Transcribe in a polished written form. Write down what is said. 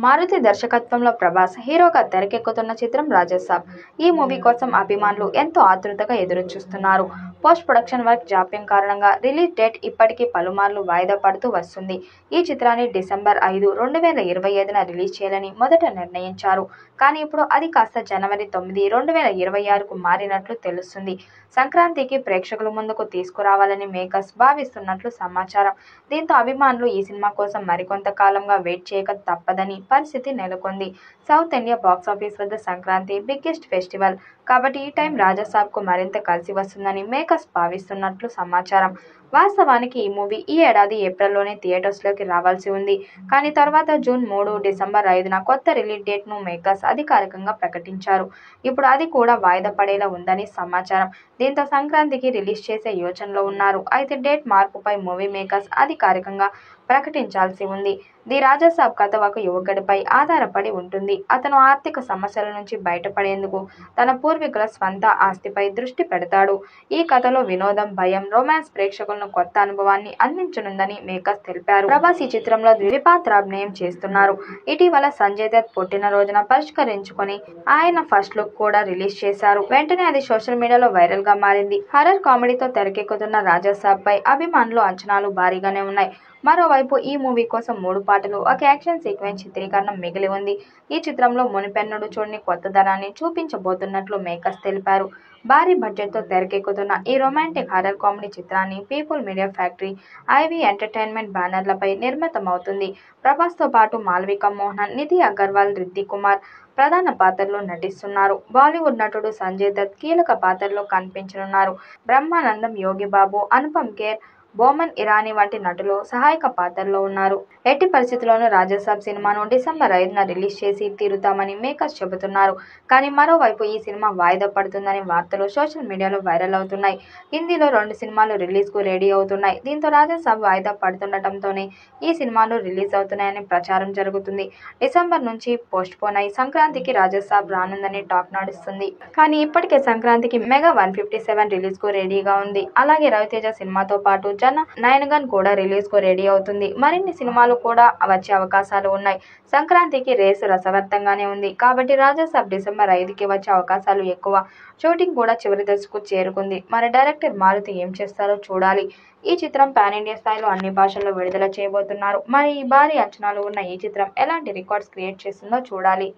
మారుతి దర్శకత్వంలో ప్రభాస్ హీరోగా తెరకెక్కుతున్న చిత్రం రాజసాబ్. ఈ మూవీ కోసం అభిమానులు ఎంతో ఆతృతగా ఎదురుచూస్తున్నారు. పోస్ట్ ప్రొడక్షన్ వర్క్ జాప్యం కారణంగా రిలీజ్ డేట్ ఇప్పటికీ పలుమార్లు వాయిదా పడుతూ వస్తుంది. ఈ చిత్రాన్ని డిసెంబర్ 5, 2025న రిలీజ్ చేయాలని మొదట నిర్ణయించారు. కానీ ఇప్పుడు అది కాస్త జనవరి 9, 2026కు మారినట్లు తెలుస్తుంది. సంక్రాంతికి ప్రేక్షకుల ముందుకు తీసుకురావాలని మేకర్స్ భావిస్తున్నట్లు సమాచారం. దీంతో అభిమానులు ఈ సినిమా కోసం మరికొంత కాలంగా వెయిట్ చేయక తప్పదని పరిస్థితి నెలకొంది. సౌత్ ఇండియా బాక్సాఫీస్ వద్ద సంక్రాంతి బిగ్గెస్ట్ ఫెస్టివల్ కాబట్టి ఈ టైం రాజసాబ్కు మరింత కలిసి వస్తుందని మేకర్స్ భావిస్తున్నట్లు సమాచారం. వాస్తవానికి ఈ మూవీ ఈ ఏడాది ఏప్రిల్లోనే థియేటర్స్లోకి రావాల్సి ఉంది. కానీ తర్వాత జూన్ 3, డిసెంబర్ 5న కొత్త రిలీజ్ డేట్ను మేకర్స్ అధికారికంగా ప్రకటించారు. ఇప్పుడు అది కూడా వాయిదా పడేలా ఉందని సమాచారం. దీంతో సంక్రాంతికి రిలీజ్ చేసే యోచనలో ఉన్నారు. అయితే డేట్ మార్పుపై మూవీ మేకర్స్ అధికారికంగా ప్రకటించాల్సి ఉంది. ది రాజసాబ్ కథ ఒక యువకుడిపై ఆధారపడి ఉంటుంది. అతను ఆర్థిక సమస్యల నుంచి బయటపడేందుకు తన పూర్వీకుల స్వంత ఆస్తిపై దృష్టి పెడతాడు. ఈ కథలో వినోదం, భయం, రొమాన్స్ ప్రేక్షకులను కొత్త అనుభవాన్ని అందించనుందని మేకర్స్ తెలిపారు. ప్రభాస్ ఈ చిత్రంలో ద్విపాత్రాభినయం చేస్తున్నారు. ఇటీవల సంజయ్ దత్ పుట్టినరోజున పురస్కరించుకొని ఆయన ఫస్ట్ లుక్ కూడా రిలీజ్ చేశారు. వెంటనే అది సోషల్ మీడియాలో వైరల్ గా మారింది. హర్రర్ కామెడీతో తెరకెక్కుతున్న రాజసాబ్ పై అభిమానులు అంచనాలు భారీగానే ఉన్నాయి. మరోవైపు ఈ మూవీ కోసం 3 పాటలు, ఒక యాక్షన్ సీక్వెన్స్ చిత్రీకరణ మిగిలి ఉంది. ఈ చిత్రంలో మునుపెన్నడూ చూడని కొత్తదనాన్ని చూపించబోతున్నట్లు మేకర్స్ తెలిపారు. భారీ బడ్జెట్తో తెరకెక్కుతున్న ఈ రొమాంటిక్ హర్రర్ కామెడీ చిత్రాన్ని people media factory, IV entertainment బ్యానర్లపై నిర్మితమవుతుంది. ప్రభాస్తో పాటు మాళవిక మోహన్, నిధి అగర్వాల్, రిద్దిక్ కుమార్ ప్రధాన పాత్రల్లో నటిస్తున్నారు. బాలీవుడ్ నటుడు సంజయ్ దత్ కీలక పాత్రలో కనిపించనున్నారు. బ్రహ్మానందం, యోగి బాబు, అనుపమ్ ఖేర్, బోమన్ ఇరానీ వంటి నటులు సహాయక పాత్రల్లో ఉన్నారు. ఎట్టి పరిస్థితుల్లోనూ రాజసాబ్ సినిమాను డిసెంబర్ 5న రిలీజ్ చేసి తీరుతామని మేకర్స్ చెబుతున్నారు. కానీ మరోవైపు ఈ సినిమా వాయిదా పడుతుందనే వార్తలు సోషల్ మీడియాలో వైరల్ అవుతున్నాయి. హిందీలో 2 సినిమాలు రిలీజ్కు రెడీ అవుతున్నాయి. దీంతో రాజసాబ్ వాయిదా పడుతుండటంతోనే ఈ సినిమాలు రిలీజ్ అవుతున్నాయని ప్రచారం జరుగుతుంది. డిసెంబర్ నుంచి పోస్ట్ పోన్ అయి సంక్రాంతికి రాజసాబ్ రానుందని టాక్ నడుస్తుంది. కానీ ఇప్పటికే సంక్రాంతికి మెగా 157 రిలీజ్కు రెడీగా ఉంది. అలాగే రవితేజ సినిమాతో పాటు నయనగన్ కూడా రిలీజ్ కు రెడీ అవుతుంది. మరిన్ని సినిమాలు కూడా వచ్చే అవకాశాలు ఉన్నాయి. సంక్రాంతికి రేసు రసవత్తంగానే ఉంది. కాబట్టి రాజసాబ్ డిసెంబర్ 5కి వచ్చే అవకాశాలు ఎక్కువ. షూటింగ్ కూడా చివరి దశకు చేరుకుంది. మరి డైరెక్టర్ మారుతి ఏం చేస్తారో చూడాలి. ఈ చిత్రం పాన్ ఇండియా స్థాయిలో అన్ని భాషల్లో విడుదల చేయబోతున్నారు. మరి ఈ భారీ అంచనాలు ఉన్న ఈ చిత్రం ఎలాంటి రికార్డ్స్ క్రియేట్ చేస్తుందో చూడాలి.